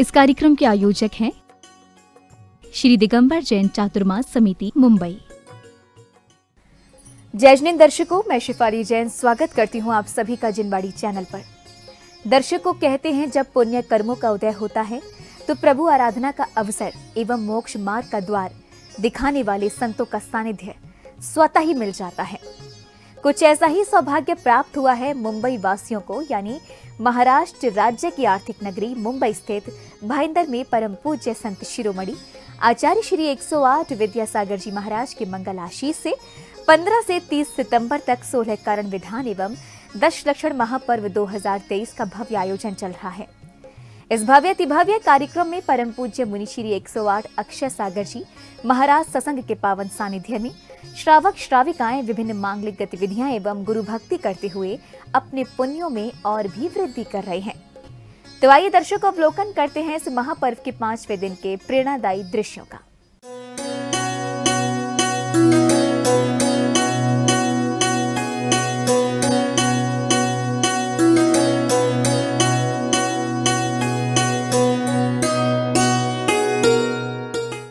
इस कार्यक्रम के आयोजक हैं श्री दिगंबर जैन चातुर्मास समिति, मुंबई। जय जिनेंद्र दर्शकों, मैं शिफाली जैन स्वागत करती हूँ आप सभी का जिनवाड़ी चैनल पर। दर्शकों, कहते हैं जब पुण्य कर्मों का उदय होता है तो प्रभु आराधना का अवसर एवं मोक्ष मार्ग का द्वार दिखाने वाले संतों का सानिध्य स्वतः ही मिल जाता है। कुछ ऐसा ही सौभाग्य प्राप्त हुआ है मुंबई वासियों को, यानी महाराष्ट्र राज्य की आर्थिक नगरी मुंबई स्थित भाईंदर में परम पूज्य संत शिरोमणि आचार्य श्री 108 विद्यासागर जी महाराज के मंगल आशीष से 15 से 30 सितंबर तक 16 कारण विधान एवं दशलक्षण महापर्व 2023 का भव्य आयोजन चल रहा है। इस भव्य कार्यक्रम में परम पूज्य मुनि श्री 108 अक्षय सागर जी महाराज सत्संग के पावन सानिध्य में श्रावक श्राविकाएं विभिन्न मांगलिक गतिविधियां एवं गुरु भक्ति करते हुए अपने पुण्यों में और भी वृद्धि कर रहे हैं। तो आइए दर्शकों, अवलोकन करते हैं इस महापर्व के 5वें दिन के प्रेरणादायी दृश्यों का।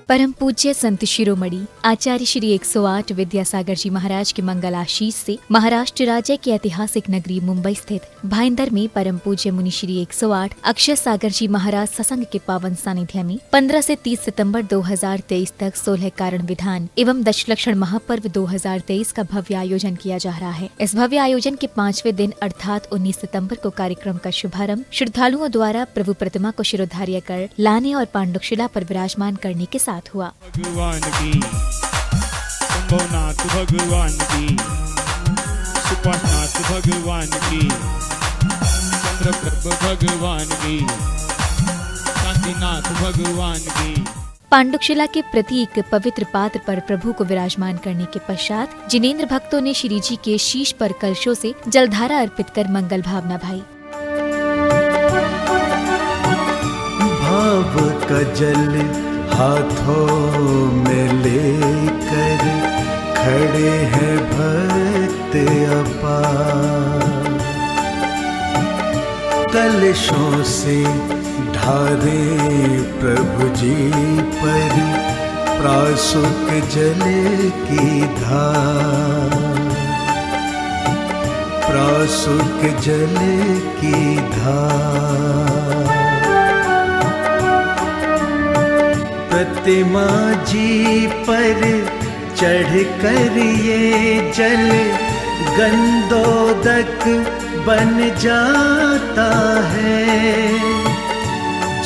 परम पूज्य संत शिरोमणि आचार्य श्री 108 विद्यासागर जी महाराज के मंगल आशीष से महाराष्ट्र राज्य की ऐतिहासिक नगरी मुंबई स्थित भाईंदर में परम पूज्य मुनि श्री 108 अक्षय सागर जी महाराज सत्संग के पावन सानिध्य में 15 से 30 सितंबर 2023 तक 16 कारण विधान एवं दशलक्षण महापर्व 2023 का भव्य आयोजन किया जा रहा है। इस भव्य आयोजन के 5वें दिन अर्थात 19 सितंबर को कार्यक्रम का शुभारंभ श्रद्धालुओं द्वारा प्रभु प्रतिमा को शिरोधार्य कर लाने और पांडुशिला पर विराजमान करने के साथ हुआ। भगवान की शंभोनाथ भगवान की सुपानाथ भगवान की चंद्रप्रभ भगवान की शांतिनाथ भगवान की। पांडुशिला के प्रतीक पवित्र पात्र पर प्रभु को विराजमान करने के पश्चात जिनेंद्र भक्तों ने श्री जी के शीश पर कलशों से जलधारा अर्पित कर मंगल भावना भाई। भाव का जल हाथों में लेकर खड़े हैं भक्त अपार, कलशों से ढारे प्रभु जी पर प्रासुक जल की धार, प्रासुक जल की धार। प्रतिमा जी पर चढ़कर ये जल गंधोदक बन जाता है,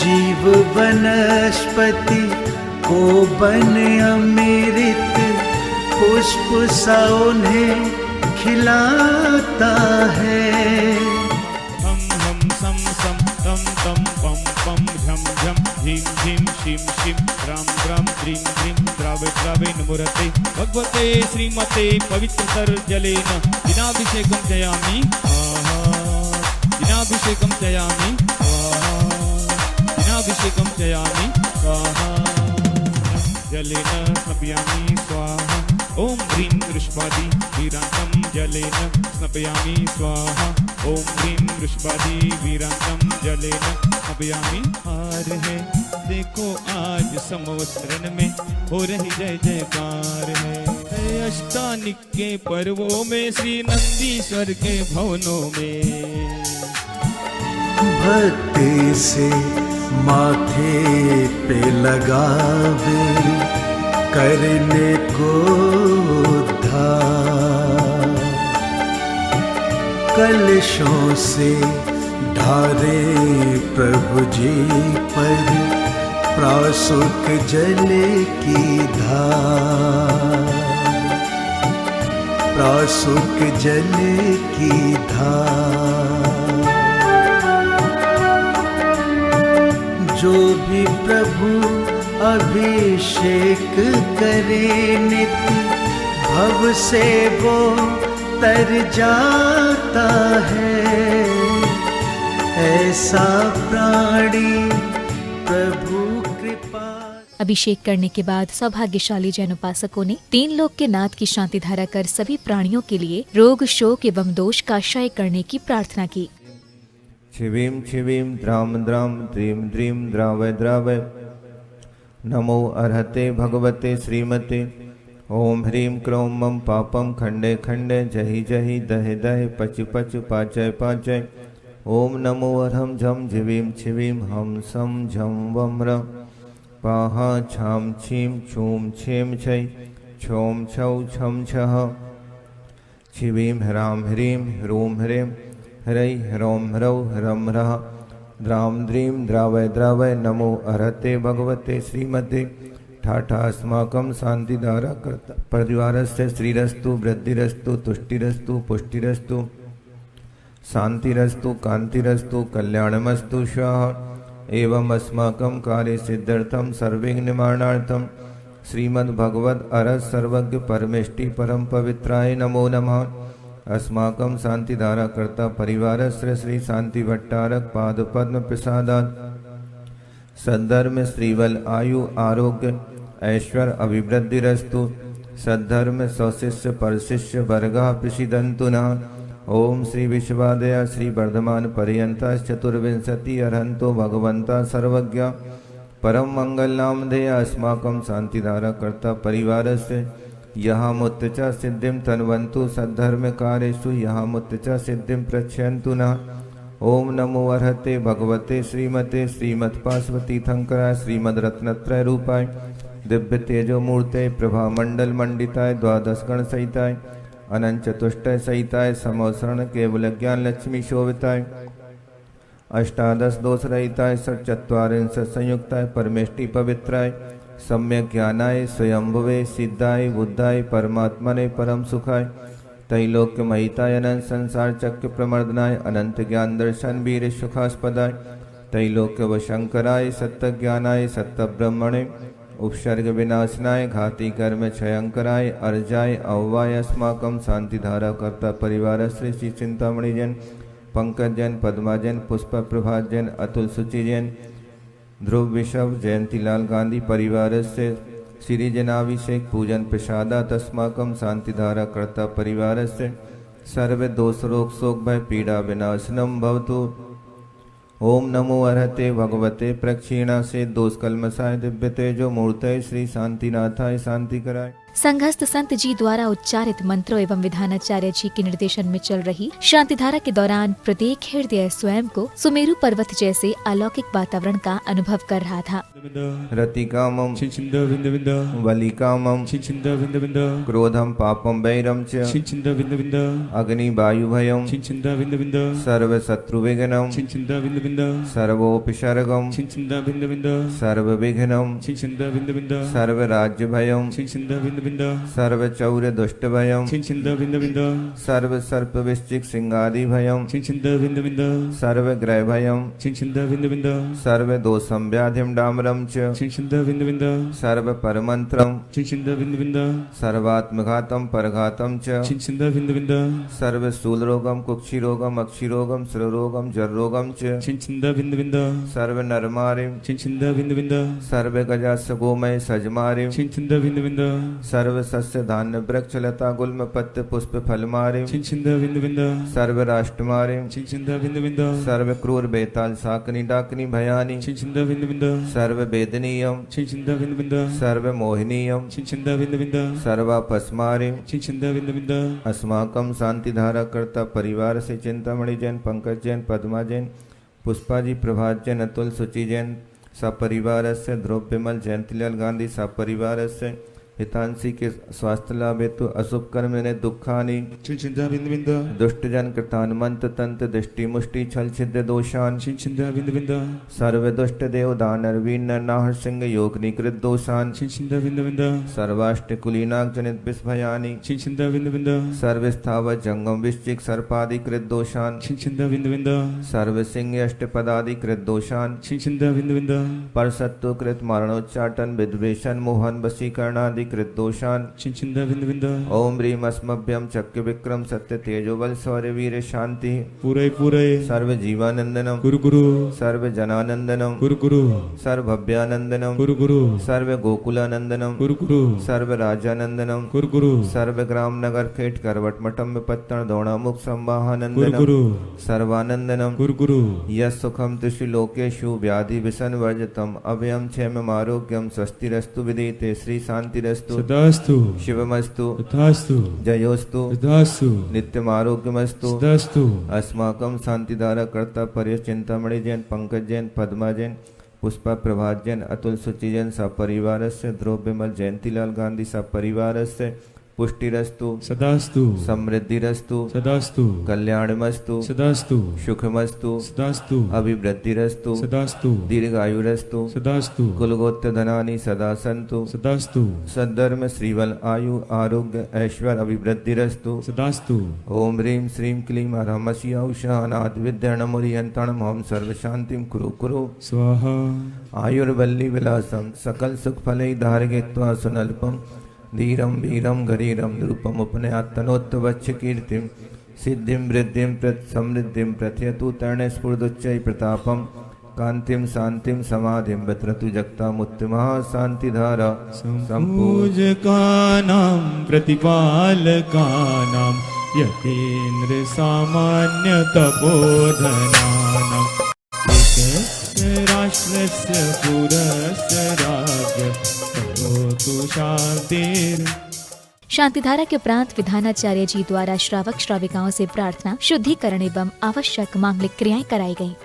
जीव वनस्पति को बन अमृत पुष्प सा उन्हें खिलाता है। हम सम सम तम तम पम पम झम झम झीम झीम शिम शिम राम राम द्रीम द्रीम द्रावे द्रावे नमोरते भगवते श्रीमते पवित्रतर जलेन दिनाभिषेकं जयामि दिनाभिषेकं जयामि दिनाभिषेकं जयामि स्वाहा जलेन स्नपयामि स्वाहा ओम ह्रीं वृषभादि वीरांतं जलेन स्नपयामि स्वाहा ओम ह्रीं वृषभादि वीरांतं जलेन स्नपयामि। हार है देखो आज संवत्सरण में हो रही जय जयकार है, अष्टानिक के पर्वों में श्री नंदीश्वर के भवनों में भक्ति से माथे पे लगावे करने को उद्धार, कलशों से ढारे प्रभु जी पर प्रासुक जल की धार, प्रासुक जल की धार। जो भी प्रभु अभिषेक करे नित भव से वो तर जाता है, ऐसा प्राणी प्रभु कृपा। अभिषेक करने के बाद सौभाग्यशाली जैन उपासकों ने 3 लोक के नाथ की शांति धारा कर सभी प्राणियों के लिए रोग शोक एवं दोष का क्षय करने की प्रार्थना की। छिवीं छिवीं द्रां द्रां द्रीं द्रीं द्रावय द्रावय। नमो अर्हते भगवते श्रीमते। ओम ह्रीं क्रों मम पापं खंडे खंडे जहि जहि दहे दहे पच पच पाचय पाचय। ओम नमो अर्हं झं झिवीं छिवीं हम सम झं वम र। पाहा छाम छीं छूम छेम छै छौम छौ छम छः। छिवीं ह्रां ह्रीं ह्रूं ह्रीं ह्रै ह्रौं ह्रौ ह्रं ह्रः द्रां द्रीं द्रावय द्रावय। नमो अर्हते भगवते श्रीमते। ठाठा अस्माकं शांतिधारा कर्ता परिवारस्य श्रीरस्तु वृद्धिरस्तु तुष्टिरस्तु पुष्टिरस्तु शांतिरस्तु कांतिरस्तु कल्याणमस्तु स्वाहा। एवं अस्माकं कार्य सिद्ध्यर्थं सर्वविघ्न निवारणार्थं श्रीमद्भगवद अरस सर्वज्ञ परमेष्टि परम पवित्राय नमो नमः। अस्माकं शांतिधारा कर्ता परिवारस्य श्री शांति भट्टारक पाद पद्म प्रसादात् सद्धर्म श्रीवल आयु आरोग्य ऐश्वर्य अभिवृद्धिरस्तु। सद्धर्म सौशिष्य परशिष्य वर्गा प्रसिदन्तु नः। ओम श्री विश्वादया श्री वर्धमान पर्यंता चतुर्विंशति अरहंतो भगवंता सर्वज्ञ परम मंगल नामधेय अस्माकं शांतिधारा कर्ता परिवारस्य यहाँ मुत्तचा सिद्धिं तन्वन्तु सद्धर्म कार्येषु यहाँ मुत्तचा सिद्धिं प्रच्छयन्तु नः। ओम नमो अर्हते भगवते श्रीमते श्रीमत्पार्श्वती थंकराय श्रीमद्रत्नत्रय रूपाय दिव्य तेजो मूर्ते प्रभा मंडल मंडिताय द्वादश गण सहिताय अनंत चतुष्टय सहिताय समोसरण केवल ज्ञान लक्ष्मी शोभिताय अष्टादश दोष रहिताय षट्चत्वारिंश संयुक्ताय परमेष्टि पवित्राय सम्यक ज्ञानाय स्वयंभुवे सिद्धाय बुद्धाय परमात्मने परम सुखाय त्रैलोक्य महिताय अनंत संसार चक्र प्रमर्दनाय अनंत ज्ञान दर्शन वीर सुखास्पदाय त्रैलोक्य वशंकराय सत्य ज्ञानाय सत्य ब्रह्मणे उपसर्ग विनाशनाय घाती कर्म क्षयंकराय अर्जाय अव्वाय अस्माकं शांतिधारा कर्ता परिवार श्री श्री चिंतामणि जैन पंकज जैन पद्मा जैन पुष्प प्रभात जैन अतुल सुचि जैन ध्रुव विशव जयंतीलाल गांधी परिवार से श्री जनाभिषेक पूजन प्रसादात् अस्माकं शांतिधारा कर्ता परिवार से सर्व दोष रोग शोक भय पीड़ा विनाशनम भवतु। ओम नमो अर्हते भगवते प्रक्षीणा से दोष कलमसाय दिव्य तेजो मूर्तये श्री शांतिनाथाय शांति कराय। संघस्थ संत जी द्वारा उच्चारित मंत्रों एवं विधानाचार्य जी के निर्देशन में चल रही शांतिधारा के दौरान प्रत्येक हृदय स्वयं को सुमेरु पर्वत जैसे अलौकिक वातावरण का अनुभव कर रहा था। रतिकामं वलिकामं क्रोधं पापं वैरं च अग्नि वायु भयं सर्व शत्रु विघ्नं सर्वोपसर्गं सर्व विघ्नं सर्व राज्य भयं सर्व चौर्य दुष्ट भयं सर्व सर्प विश्चिक सिंहादि भयं सर्व ग्रह भयं सर्व दोषं व्याधिं डामरं च सर्व परमंत्रं सर्वात्मघातं परघातं च सर्व स्थूलरोगं कुक्षिरोगं अक्षिरोगं श्ररोगं जररोगं च सर्व नरमारिं सर्व गजास्य गोमय सजमारिं सर्व सस्य धान्य वृक्ष लता गुल्म पत्त पुष्प फलमारिं सर्व राष्ट्रमारिं सर्व क्रूर बेताल साकनी डाकनी भयानी सर्व वेदनीयं सर्व मोहिनीयं सर्वापस्मारिं अस्माकं शांतिधारा कर्ता परिवार से चिंतामणि जैन पंकज जैन पद्मा जैन पुष्पा जी प्रभात जैन अतुल सुचि जैन सपरिवार से ध्रुव विमल जयंतीलाल गांधी सपरिवार से हितांशी के स्वास्थ्य लाभ हेतु अशुभ कर्म ने दुखानि दुष्ट जन कृतान मंत्र तंत्र दृष्टि मुष्टि छल छिद्र दोषान सर्व दुष्ट देव दानर वीर नाहर सिंह योग निकृत दोषान सर्वाष्ट कुलीनाग जनित विस्भयानि सर्व स्थावर जंगम विश्चिक सर्पादिकृत दोषान सर्व सिंह अष्टपदादिकृत दोषान परसत्व कृत मारणोच्चाटन विद्वेषण मोहन वशीकरणादि विकृत दोषान चिंचिंदा बिंद बिंद ओम ह्रीम अस्मभ्यम चक्र विक्रम सत्य तेजोबल शौर्य वीर शांति पूरे पूरे सर्व जीवानंदनम गुरु गुरु सर्व जनानंदनम गुरु गुरु सर्वभव्यानंदनम गुरु गुरु सर्व गोकुलानंदनम गुरु गुरु सर्व राजानंदनम गुरु गुरु सर्व ग्राम नगर खेट करवट मठम पत्तन दौणामुख गुरु संवाहानंदनम गुरु सर्वानंदनम गुरु गुरु यस सुखम तुषि लोकेशु व्याधि विसन वर्जतम अभयम क्षेम आरोग्यम स्वस्तिरस्तु विदिते श्री शांतिरस्तु सदास्तु शिवमस्तु तथास्तु जयोस्तु तथास्तु नित्यम आरोग्यमस्तु सदास्तु अस्माकं शांतिधारा कर्ता पर्य चिंतामणि जैन पंकज जैन पद्मा जैन पुष्पा प्रभात जैन अतुल सुचि जैन सपरिवारस्य ध्रुव विमल जयंतीलाल गांधी सपरिवारस्य पुष्टिरस्तु सदास्तु समृद्धिरस्तु सदास्तु कल्याणमस्तु सदास्तु सुखमस्तु सदास्तु अभिवृद्धिरस्तु सदास्तु दीर्घायुरस्तु सदास्तु कुलगोत्र धनानि सदा सन्तु सदास्तु सद्धर्म श्रीबल आयु आरोग्य ऐश्वर्य अभिवृद्धिरस्तु सदास्तु ओम ह्रीं श्रीं क्लीं हरमसि औषानाथ विद्याणमुरियन्ताणं हम सर्वशान्तिं कुरु कुरु स्वाहा आयुर्वल्ली विलासं सकल सुख फलै धारयित्वा सुनल्पं धीरं वीरं गरीरं नृपम् उपनयात्तनोत्तवच्च कीर्तिं सिद्धिं वृद्धिं समृद्धिं प्रथयतु तर्णे स्फुरदुच्चै प्रतापं कान्तिं शान्तिं समाधिं वितरतु जगतामुत्तमः शान्तिधारा सम्पूजकानां प्रतिपालकानां यतीन्द्र सामान्य तपोधनानां राष्ट्रस्य पुरस्य राज्य ततो शान्तिर्। शांतिधारा के उपरांत विधानाचार्य जी द्वारा श्रावक श्राविकाओं से प्रार्थना, शुद्धिकरण एवं आवश्यक मांगलिक क्रियाएं कराई गयी।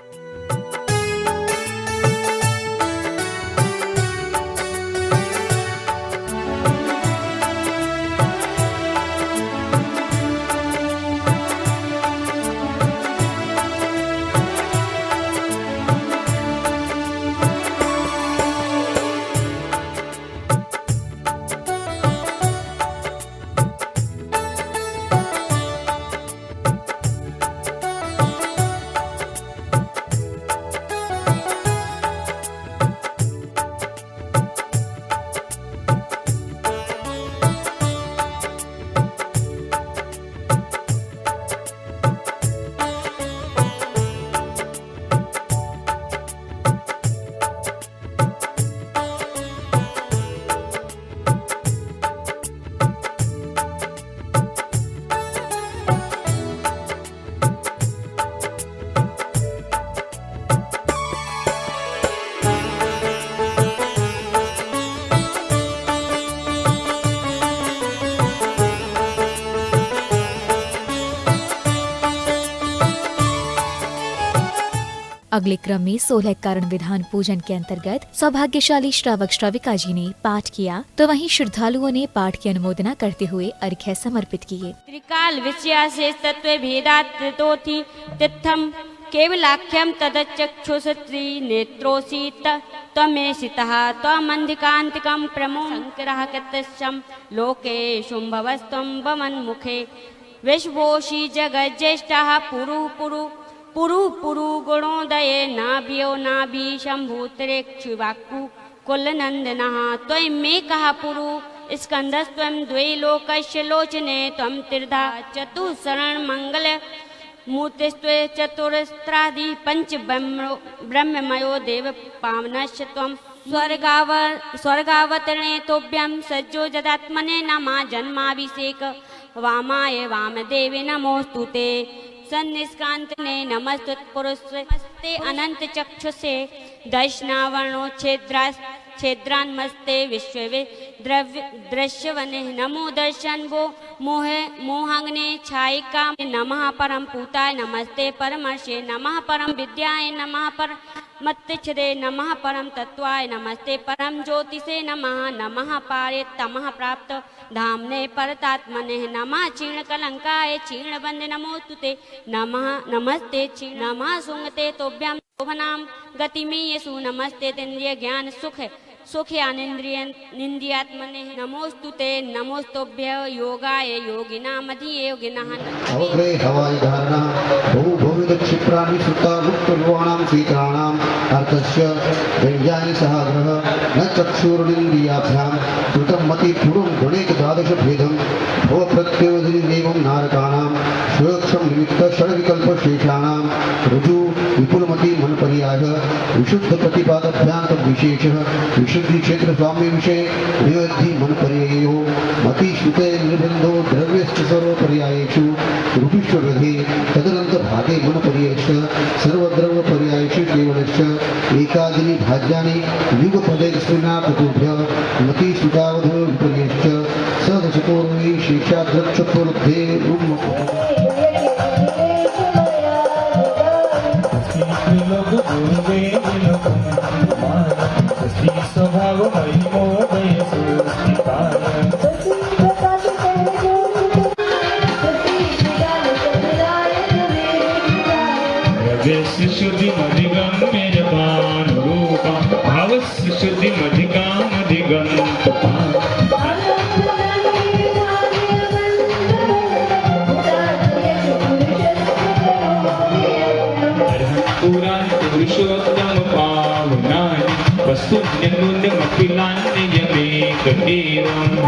अगले क्रम में 16 कारण विधान पूजन के अंतर्गत सौभाग्यशाली श्रावक श्राविका जी ने पाठ किया, तो वहीं श्रद्धालुओं ने पाठ की अनुमोदना करते हुए अर्घ्य समर्पित किए। त्रिकाल विषयाशेष तत्व भेदात् ततोथि तिथम केवलाख्यम तदचक्षुषत्री नेत्रोऽसि त्वमेशितः त्वमन्धिकान्तिकं प्रमो शङ्करः कृतश्चं लोके शुम्भवस्त्वं वमन्मुखे विश्वोषि जगज्येष्ठः पुरु गुणोदये नाभ्यो नाभि शम्भुतिरेक्षुवाक्कु कुलनन्दनः त्वमेकः पुरु स्कन्दस्त्वं द्वे लोकस्य लोचने त्वं त्रिधा चतुःशरण मंगल मूर्तिस्त्वे चतुरस्त्रादि पंच ब्रह्ममयो देव पावनश्च त्वं स्वर्गावतरणे तोभ्यं सज्जो जदात्मने नमः जन्माभिषेक वामाय वामदेवे नमोऽस्तु ते सन्निष्कान्तने नमस्तुत्पुरुषस्ते अनंत चक्षुषे दर्शनावर्णो छेद्रान्मस्ते विश्वे दृश्यवने नमो दर्शन वो मोहाग्ने छायिका नमः परम पूताय नमस्ते परमर्षे नमः परम विद्याय नमः परमत्तिच्छदे नमः परम तत्वाय नमस्ते परम ज्योतिषे नमः पारे तमः प्राप्त धामने परतात्मने नमः क्षीण कलंकाय क्षीण बंद नमोस्तुते नमः नमस्ते क्षीण नमः सुंगते तोभ्यं शोभनां गतिमेयसु नमस्ते तेन्द्रिय ज्ञान सुखयानिन्द्रियात्मने नमोस्तुते नमोस्तुभ्य योगाय योगिनामधिये योगिनः अवग्रे हवाई धारणा भू बहुविध क्षिप्राणि श्रुतामुक्तर्वाणां सीतानाम् अर्थस्य व्यञ्जनानि सहाग्रह न चक्षुरिन्द्रियाभ्यां कृतं मति पूर्वं गणेक द्वादश भेदं भवप्रत्योदिदेवं नारकाणां स्वक्षं निमित्त षड्विकल्प शेषाणां ऋजु विपुलमति मनपर्याय विशुद्ध प्रतिपादभ्यां तद्विशेषः विशुद्धि क्षेत्र स्वामी विषय निवद्धि मनपर्ययो मति श्रुते निर्बन्धो द्रव्यश्च सर्वपर्यायेषु रूपिष्वविधे तदनंतर भागे मनपर्ययश्च सर्वद्रव्यपर्यायेषु केवलश्च एकादिनि भाज्यानि युगपदे स्मृणातुभ्य मति श्रुतावधो विपर्ययश्च सदशतोर्वै शेषाद्रक्षत्वलब्धे शुद्धि मधिगम्यजपान रूपा भावस्य शुद्धि मधिगंत पुरुषोत्तम पावनानि वस्तुन्यनुन्यमखिलानि यमेक एवम्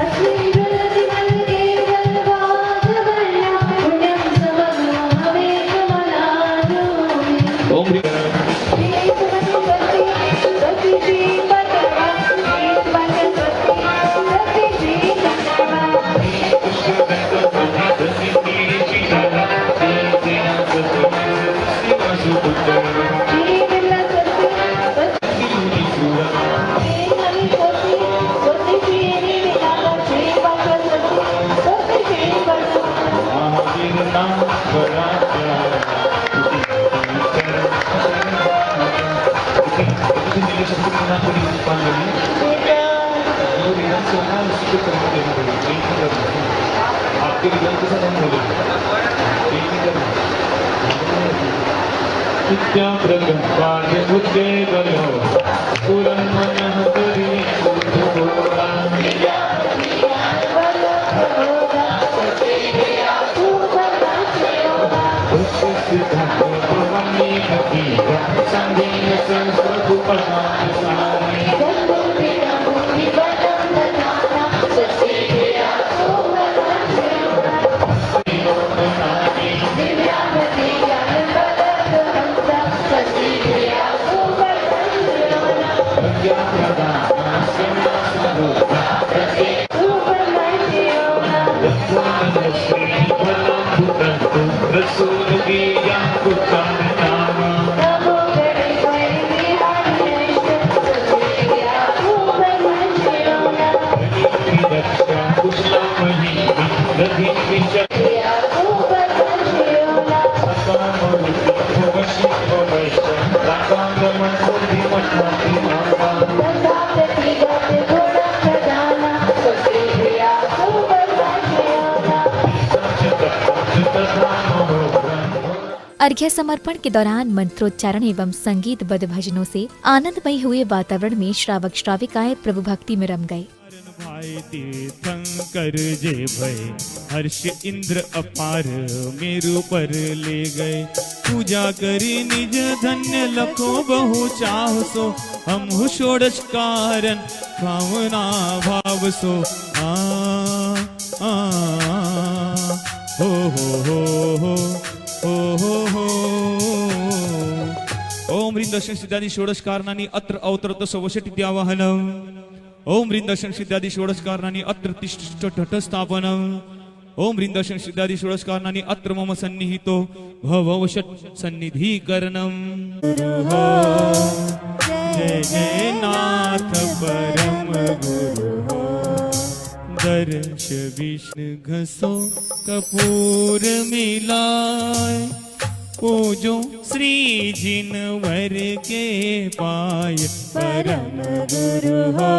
अर्घ्य समर्पण के दौरान मंत्रोच्चारण एवं संगीतबद्ध भजनों से आनंदमय हुए वातावरण में श्रावक श्राविकाएं प्रभु भक्ति में रम गए। भाई तीर्थंकर जय भय हर्ष इंद्र अपार मेरु पर ले गए पूजा करी निज धन्य लखो बहु चाह सो हम हु षोडश कारण भावना भाव सो आ आ हो ओम ह्रीं दर्शन सिद्धादि षोडश कारणानि अत्र अवतरत सवशटित्यावाहनम् ओम ह्रीं दर्शन सिद्धादि षोडश कारणानि अत्र तिष्ठत स्थापनम् ओम ह्रीं दर्शन सिद्धादि षोडश कारणानि अत्र मम सन्निहितो भववशत् सन्निधिकरणम् जय जय नाथ परम गुरु दर्श विष्णु घसो कपूर मिलाए पूजो श्री जिनवर के पाय परम गुरु हो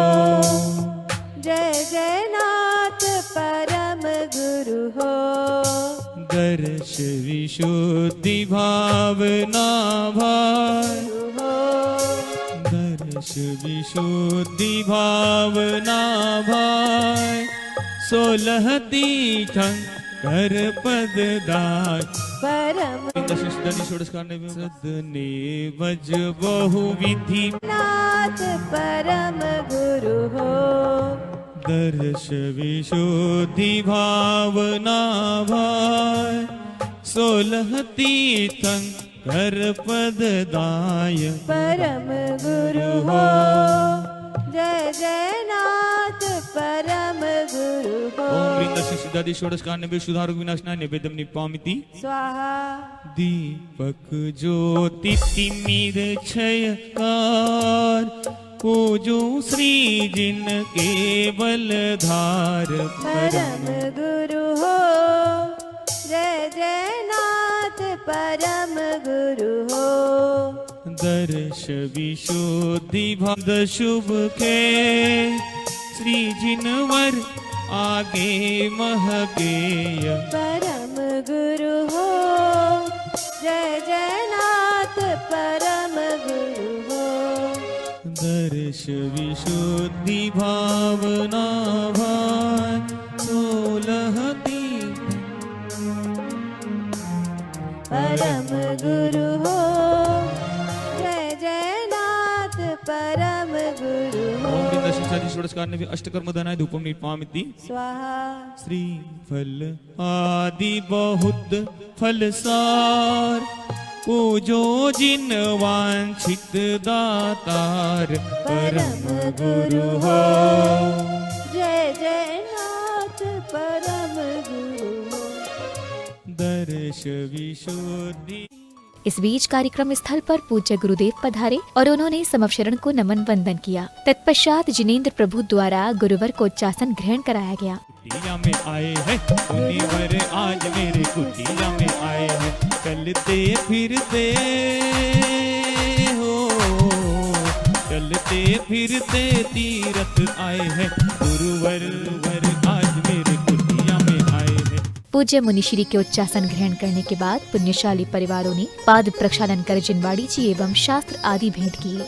जय जय नाथ परम गुरु हो दर्श विशुद्धि भावना भाई दर्श विशुद्धि भावना भाई 16 तीर्थं कर पद दाय परम सदने वज बहु विधि नाथ परम गुरु हो दर्श विशुद्धि भावना भाय 16 तीर्थंकर पद दाय परम गुरु हो जय जय नाथ परम गुरु हो ओम वृंदस्य सिद्धादि षोडशकान्यवे सुधारक विनाशनाय नैवेद्यम निपामिति स्वाहा दीपक ज्योति तिमिर क्षयकार पूजो श्री जिन केवल धार परम गुरु हो जय जय नाथ परम गुरु हो दर्श विशुद्धि भद शुभ के श्री जिनवर आगे महगेय परम गुरु हो जय जय नाथ परम गुरु हो दर्श विशुद्धि भावना भाय 16 परम गुरु हो जय जय नाथ परम गुरु हो ओम वृंदस्य षोडशकान्यवे अष्टकर्म धनाय धूपम निपामिति स्वाहा श्री फल आदि बहुत फल सार पूजो जिन वांछित दातार परम गुरु हो जय जय नाथ परम गुरु हो दर्श विशुद्धि। इस बीच कार्यक्रम स्थल पर पूज्य गुरुदेव पधारे और उन्होंने समवशरण को नमन वंदन किया। तत्पश्चात जिनेंद्र प्रभु द्वारा गुरुवर को उच्चासन ग्रहण कराया गया। कुटिया में आए हैं मुनिवर आज मेरे कुटिया में आए हैं चलते फिरते हो चलते फिरते तीरथ आए हैं गुरुवर आज मेरे कुटिया में आए हैं। पूज्य मुनिश्री के उच्चासन ग्रहण करने के बाद पुण्यशाली परिवारों ने पाद प्रक्षालन कर जिनवाड़ी जी एवं शास्त्र आदि भेंट किए।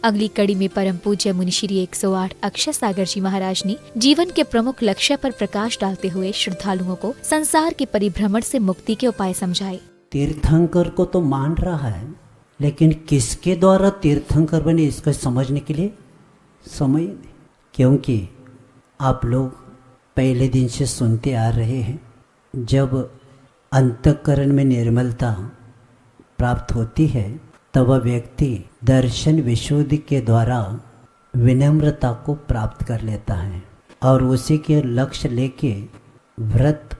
अगली कड़ी में परम पूज्य मुनिश्री 108 अक्षय सागर जी महाराज ने जीवन के प्रमुख लक्ष्य पर प्रकाश डालते हुए श्रद्धालुओं को संसार के परिभ्रमण से मुक्ति के उपाय समझाए। तीर्थंकर को तो मान रहा है, लेकिन किसके द्वारा तीर्थंकर बने इसको समझने के लिए समय नहीं, क्योंकि आप लोग पहले दिन से सुनते आ रहे हैं, जब अंतःकरण में निर्मलता प्राप्त होती है तब वह व्यक्ति दर्शन विशुद्धि के द्वारा विनम्रता को प्राप्त कर लेता है और उसी के लक्ष्य लेके व्रत,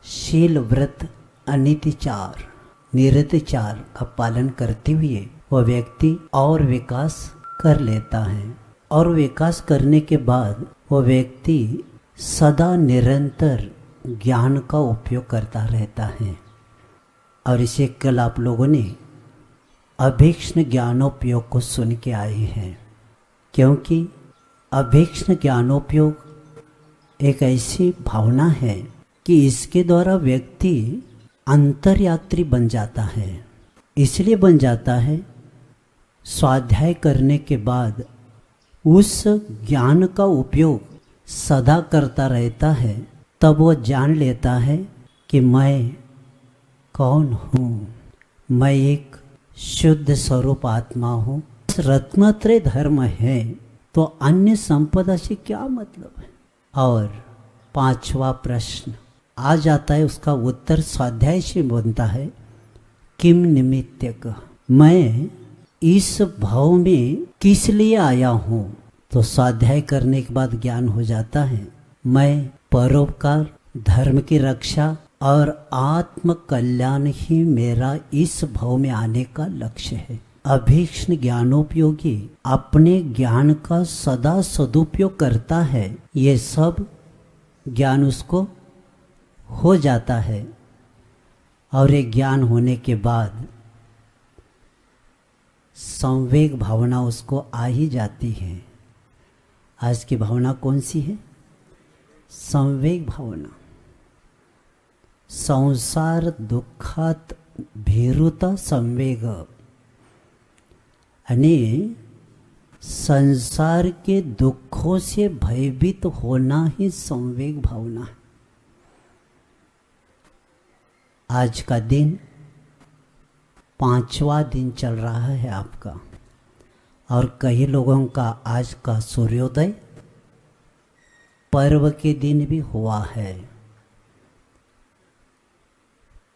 शील व्रत, अनितिचार, निरतिचार का पालन करते हुए वह व्यक्ति और विकास कर लेता है। और विकास करने के बाद वह व्यक्ति सदा निरंतर ज्ञान का उपयोग करता रहता है। और इसे कल आप लोगों ने अभीक्ष्ण ज्ञानोपयोग को सुन के आए हैं, क्योंकि अभीक्ष्ण ज्ञानोपयोग एक ऐसी भावना है कि इसके द्वारा व्यक्ति अंतर्यात्री बन जाता है। इसलिए बन जाता है, स्वाध्याय करने के बाद उस ज्ञान का उपयोग सदा करता रहता है, तब वह जान लेता है कि मैं कौन हूँ, मैं एक शुद्ध स्वरूप आत्मा हूँ। रत्नत्रय धर्म है तो अन्य संपदा से क्या मतलब है। और पांचवा प्रश्न आ जाता है, उसका उत्तर स्वाध्याय से बनता है, किम निमित्तक, मैं इस भाव में किस लिए आया हूँ। तो स्वाध्याय करने के बाद ज्ञान हो जाता है। मैं परोपकार, धर्म की रक्षा और आत्म कल्याण ही मेरा इस भव में आने का लक्ष्य है। अभीक्ष्ण ज्ञानोपयोगी अपने ज्ञान का सदा सदुपयोग करता है, ये सब ज्ञान उसको हो जाता है। और ये ज्ञान होने के बाद संवेग भावना उसको आ ही जाती है। आज की भावना कौन सी है? संवेग भावना। संसार दुखात भीरुता संवेग, यानी संसार के दुखों से भयभीत होना ही संवेग भावना है। आज का दिन 5वां दिन चल रहा है आपका, और कई लोगों का आज का सूर्योदय पर्व के दिन भी हुआ है।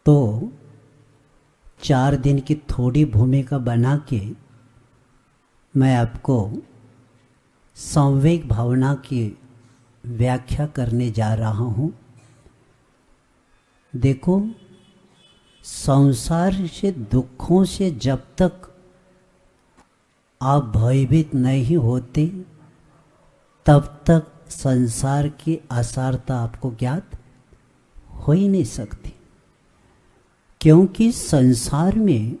तो 4 दिन की थोड़ी भूमिका बना के मैं आपको संवेग भावना की व्याख्या करने जा रहा हूँ। देखो, संसार से दुखों से जब तक आप भयभीत नहीं होते तब तक संसार की असारता आपको ज्ञात हो ही नहीं सकती, क्योंकि संसार में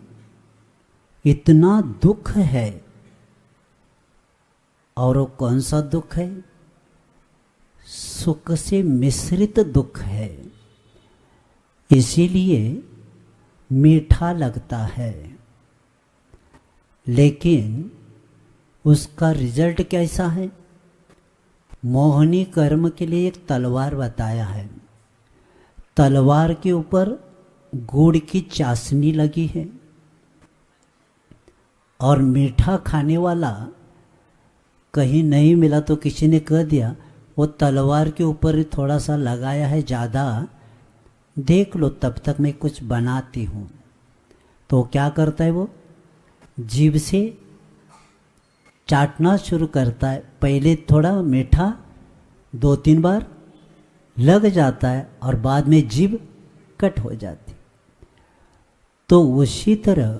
इतना दुख है। और वो कौन सा दुख है? सुख से मिश्रित दुख है, इसीलिए मीठा लगता है। लेकिन उसका रिजल्ट कैसा है? मोहनी कर्म के लिए एक तलवार बताया है। तलवार के ऊपर गुड़ की चाशनी लगी है, और मीठा खाने वाला कहीं नहीं मिला तो किसी ने कह दिया वो तलवार के ऊपर थोड़ा सा लगाया है ज़्यादा, देख लो तब तक मैं कुछ बनाती हूँ। तो क्या करता है वो? जीभ से चाटना शुरू करता है। पहले थोड़ा मीठा 2-3 बार लग जाता है और बाद में जीभ कट हो जाती। तो उसी तरह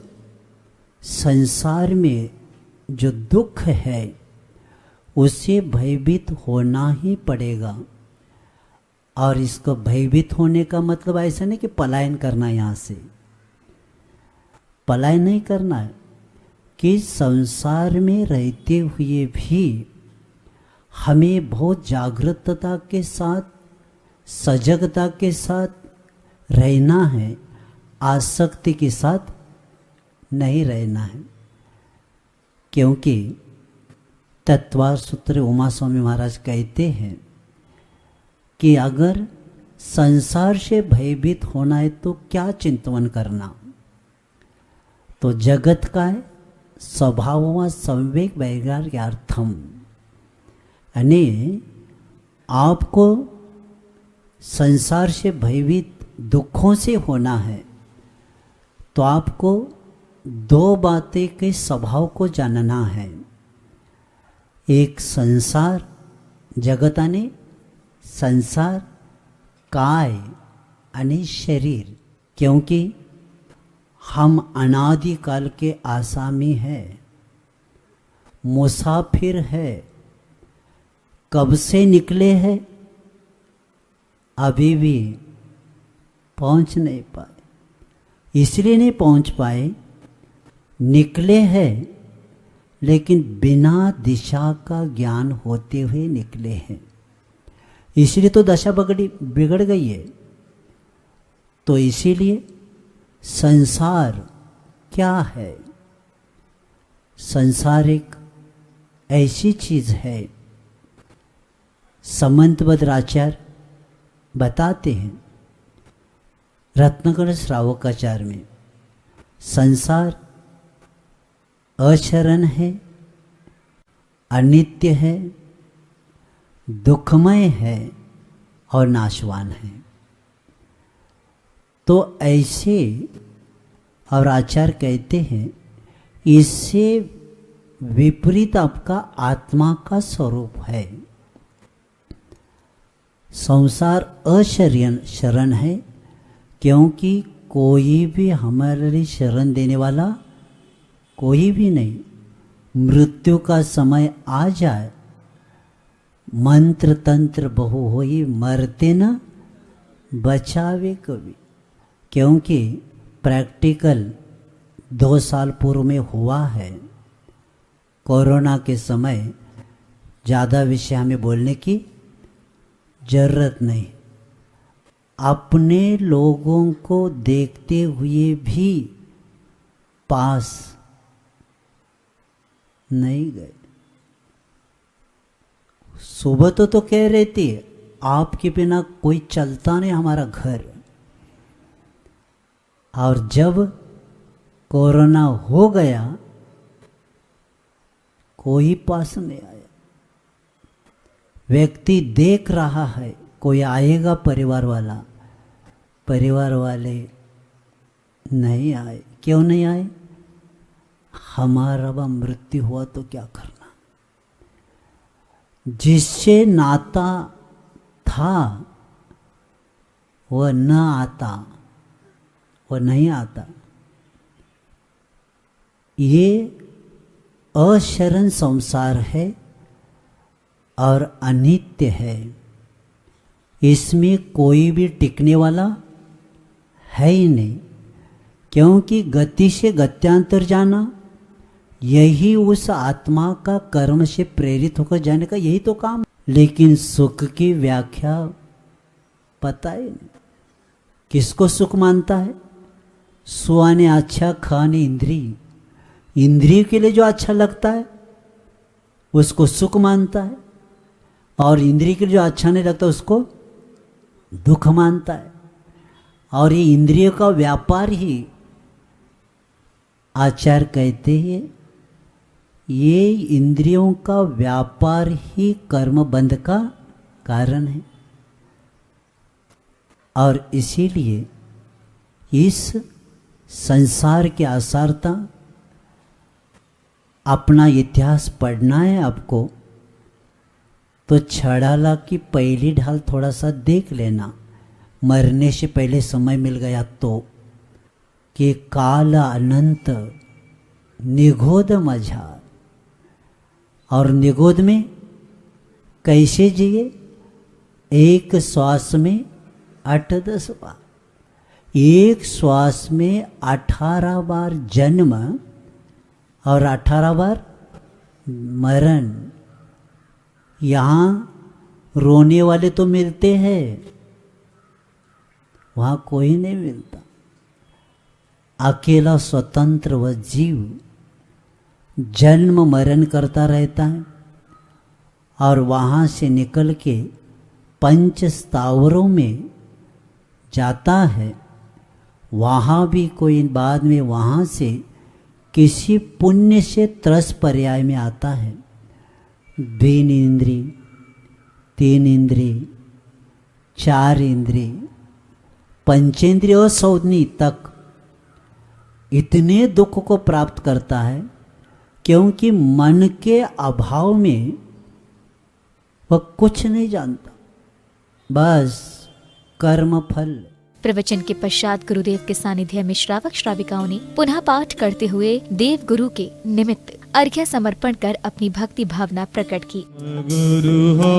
संसार में जो दुख है उससे भयभीत होना ही पड़ेगा। और इसको भयभीत होने का मतलब ऐसा नहीं कि पलायन करना, यहाँ से पलायन नहीं करना है, कि संसार में रहते हुए भी हमें बहुत जागरूकता के साथ, सजगता के साथ रहना है, आसक्ति के साथ नहीं रहना है। क्योंकि तत्वार सूत्र उमा स्वामी महाराज कहते हैं कि अगर संसार से भयभीत होना है तो क्या चिंतन करना? तो जगत का है स्वभाव संवेग वैराग्यार्थम, यानी आपको संसार से भयभीत दुखों से होना है तो आपको 2 बातें के स्वभाव को जानना है। एक संसार, जगत यानी संसार, काय यानी शरीर, क्योंकि हम अनादिकाल के आसामी हैं, मुसाफिर है। कब से निकले हैं, अभी भी पहुंच नहीं पाए। इसलिए नहीं पहुंच पाए, निकले हैं लेकिन बिना दिशा का ज्ञान होते हुए निकले हैं, इसलिए तो दशा बिगड़ गई है। तो इसीलिए संसार क्या है? संसार एक ऐसी चीज है, समंतभद्राचार्य बताते हैं रत्नगण श्रावकाचार्य में, संसार अचरण है, अनित्य है, दुखमय है और नाशवान है। तो ऐसे, और आचार्य कहते हैं इससे विपरीत आपका आत्मा का स्वरूप है। संसार शरण है, क्योंकि कोई भी हमारे लिए शरण देने वाला कोई भी नहीं। मृत्यु का समय आ जाए, मंत्र तंत्र बहु होई, मरते न बचावे कभी। क्योंकि प्रैक्टिकल 2 साल पूर्व में हुआ है। कोरोना के समय ज़्यादा विषय हमें बोलने की जरूरत नहीं। अपने लोगों को देखते हुए भी पास नहीं गए। सुबह तो कह रहे थे आपके बिना कोई चलता नहीं हमारा घर, और जब कोरोना हो गया कोई पास नहीं आया। व्यक्ति देख रहा है कोई आएगा परिवार वाले नहीं आए। क्यों नहीं आए? हमारा वह मृत्यु हुआ तो क्या करना। जिससे नाता था वह न आता, वह नहीं आता। ये अशरण संसार है और अनित्य है। इसमें कोई भी टिकने वाला है ही नहीं, क्योंकि गति से गत्यांतर जाना यही उस आत्मा का कर्म से प्रेरित होकर जाने का यही तो काम। लेकिन सुख की व्याख्या पता ही नहीं। किसको सुख मानता है? सुहाने अच्छा खाने इंद्रिय के लिए जो अच्छा लगता है उसको सुख मानता है, और इंद्रिय के लिए जो अच्छा नहीं लगता उसको दुख मानता है। और ये इंद्रियों का व्यापार ही आचार्य कहते हैं, ये इंद्रियों का व्यापार ही कर्म बंध का कारण है। और इसीलिए इस संसार की आसारता, अपना इतिहास पढ़ना है आपको तो छड़ाला की पहली ढाल थोड़ा सा देख लेना, मरने से पहले समय मिल गया तो, कि काल अनंत निगोद मझार। और निगोद में कैसे जिए? एक श्वास में 8-10 बार, एक श्वास में 18 बार जन्म और 18 बार मरण। यहाँ रोने वाले तो मिलते हैं, वहाँ कोई नहीं मिलता। अकेला स्वतंत्र व जीव जन्म मरण करता रहता है, और वहाँ से निकल के पंच स्थावरों में जाता है। वहाँ भी कोई बाद में वहाँ से किसी पुण्य से त्रस पर्याय में आता है। 2 इंद्रिय, 3 इंद्रिय, 4 इंद्रिय, पंचेंद्रिय और 100 तक इतने दुख को प्राप्त करता है, क्योंकि मन के अभाव में वह कुछ नहीं जानता, बस कर्म फल। प्रवचन के पश्चात गुरुदेव के सानिध्य में श्रावक श्राविकाओं ने पुनः पाठ करते हुए देव गुरु के निमित्त अर्घ्य समर्पण कर अपनी भक्ति भावना प्रकट की। गुरु हो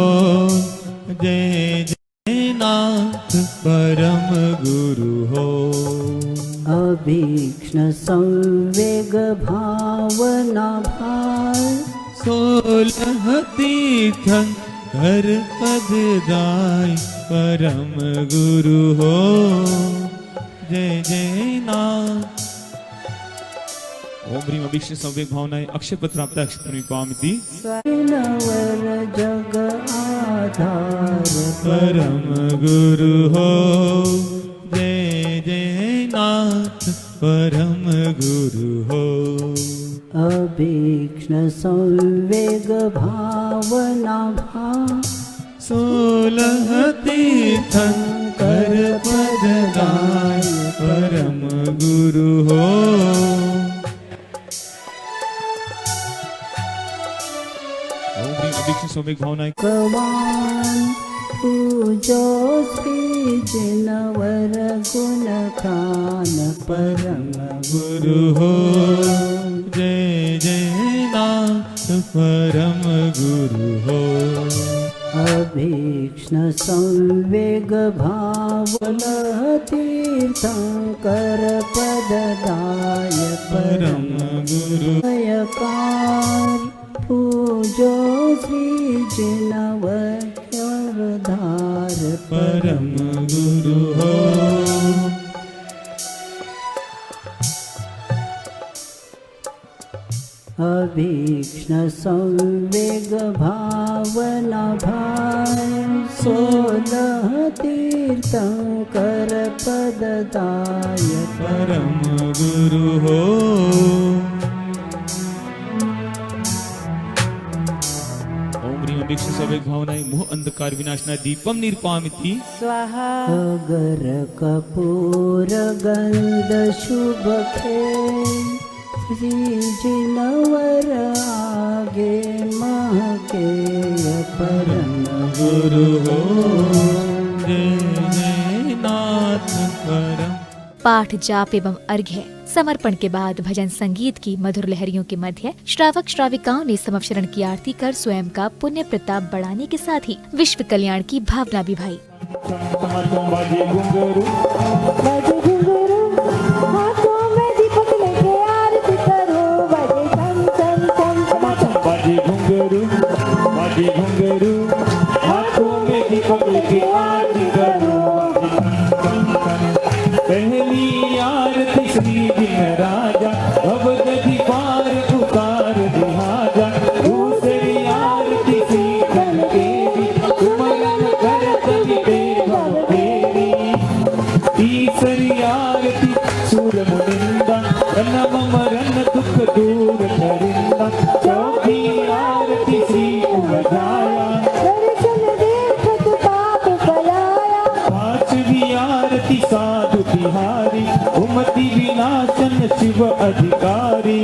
जय जय नाथ परम गुरु हो। अभीक्ष्ण संवेग भावना भार, 16 तीर्थं कर पद दाय परम गुरु हो जय जय नाथ। ओम ह्रीम अभीक्ष्ण संवेग भावनाएं अक्षय पत्र प्राप्त अक्षय पामिति नवर जग आधार परम गुरु हो जय जय नाथ परम गुरु हो। अभीक्ष्ण संवेग भावना भाव, 16 तीर्थं कर पद दाय परम गुरु हो। ओम ह्रीं अभिक्षु स्वामिक भावनाएं भगवान पूजो श्री जिनवर गुण खान परम गुरु हो जय जय नाथ परम गुरु हो अभीक्ष्ण संवेग भावल तीर्थंकर पददाय परम गुरु परमकार पूजो श्री जिनवर धार परम गुरु हो अभीक्ष्ण संवेग भावना भाय 16 तीर्थंकर पददाय परम गुरु हो ओम ह्रीं अभिक्षु स्वामिक भावनाएं मोह अंधकार विनाशना दीपम निर्पामिति स्वाहा अगर कपूर गंध शुभ खे श्री जिनवर आगे महके परम गुरु हो जय जय नाथ परम। पाठ जाप एवं अर्घ्य समर्पण के बाद भजन संगीत की मधुर लहरियों के मध्य श्रावक श्राविकाओं ने समवचरण की आरती कर स्वयं का पुण्य प्रताप बढ़ाने के साथ ही विश्व कल्याण की भावना भी भाई। बाजे घुंघरू हाथों में दीपक लेके आरती करो बाजे चम चम चम बाजे घुंघरू हाथों में दीपक लेके आरती करो पहली आरती श्री जिन राजा भवदधि पार उतार दिहाजा दूसरी आरती श्री कल देवी कुमरन कर तभी देव देवी तीसरी आरती सूर मुनिंदा नम मरण दुख दूर करिंदा चौथी आरती श्री उजाया दर्शन देखत पाप पलाया पांचवी आरती साधु बिहारी उमति विनाशन शिव अधिकारी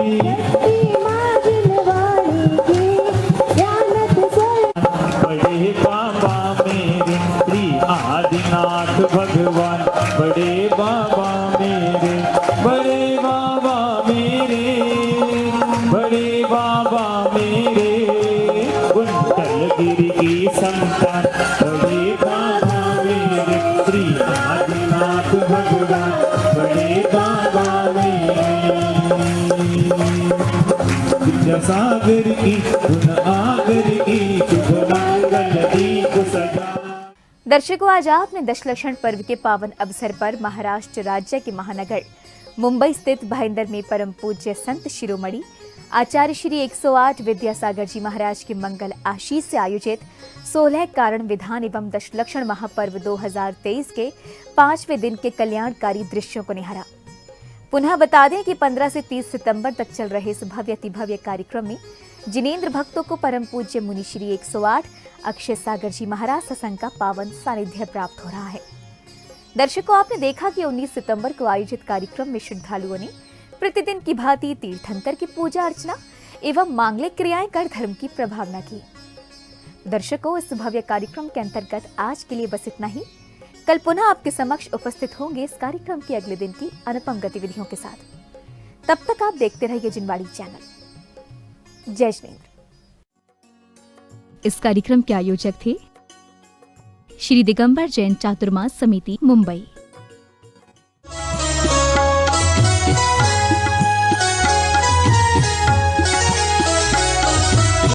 माजिन वाणी की ज्ञानत सोय बड़े बाबा मेरे श्री आदिनाथ भगवान बड़े बाबा मेरे बड़े बाबा मेरे बड़े बाबा मेरे कुंतलगिरी की संतान बड़े बाबा मेरे श्री आदिनाथ भगवान बड़े बाबा मेरे सागर की धुन आगर की शुभ मंगल दीप सजा। दर्शकों, आज आपने दशलक्षण पर्व के पावन अवसर पर महाराष्ट्र राज्य के महानगर मुंबई स्थित भाईंदर में परम पूज्य संत शिरोमणि आचार्य श्री 108 विद्यासागर जी महाराज के मंगल आशीष से आयोजित 16 कारण विधान एवं दशलक्षण महापर्व 2023 के 5वें दिन के कल्याणकारी दृश्यों को निहारा। पुनः बता दें कि 15 से 30 सितंबर तक चल रहे इस भव्य कार्यक्रम में जिनेंद्र भक्तों को परम पूज्य मुनि श्री 108 अक्षय सागर जी महाराज सत्संग का पावन सानिध्य प्राप्त हो रहा है। दर्शकों, आपने देखा कि 19 सितंबर को आयोजित कार्यक्रम में श्रद्धालुओं ने प्रतिदिन की भांति तीर्थंकर की पूजा अर्चना एवं मांगलिक क्रियाएं कर धर्म की प्रभावना की। दर्शकों, इस भव्य कार्यक्रम के अंतर्गत आज के लिए बस इतना ही। कल पुनः आपके समक्ष उपस्थित होंगे इस कार्यक्रम के अगले दिन की अनुपम गतिविधियों के साथ। तब तक आप देखते रहिए जिनवाड़ी चैनल। जय जिनेंद्र। इस कार्यक्रम के आयोजक थे श्री दिगंबर जैन चातुर्मास समिति, मुंबई।